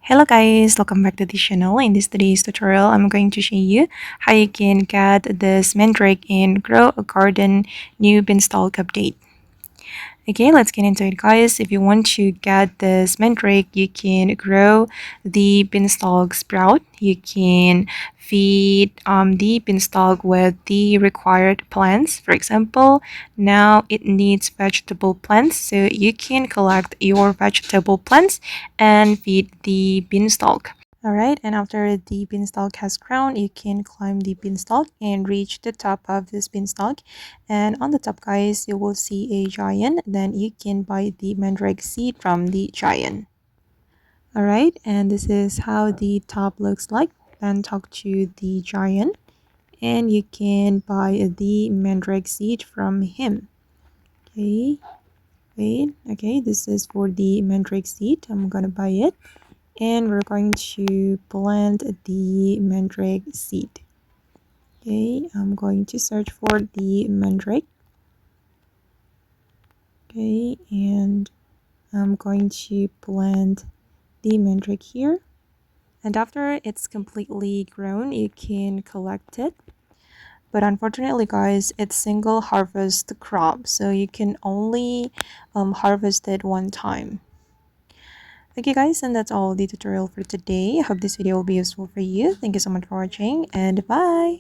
Hello guys, welcome back to the channel. In this today's tutorial, I'm going to show you how you can get this Mandrake and grow a garden new beanstalk update. Okay, let's get into it guys. If you want to get this Mandrake, you can grow the beanstalk sprout. You can feed the beanstalk with the required plants. For example, now it needs vegetable plants, so you can collect your vegetable plants and feed the beanstalk. Alright, and after the beanstalk has grown, you can climb the beanstalk and reach the top of this beanstalk. And on the top, guys, you will see a giant. Then you can buy the mandrake seed from the giant. Alright, and this is how the top looks like. Then talk to the giant, and you can buy the mandrake seed from him. Okay, wait, okay, this is for the mandrake seed. I'm gonna buy it. And we're going to plant the mandrake seed. Okay, I'm going to search for the mandrake. Okay, and I'm going to plant the mandrake here. And after it's completely grown, you can collect it. But unfortunately, guys, it's single harvest crop, so you can only harvest it one time. Okay guys, and that's all the tutorial for today. I hope this video will be useful for you. Thank you so much for watching, and bye!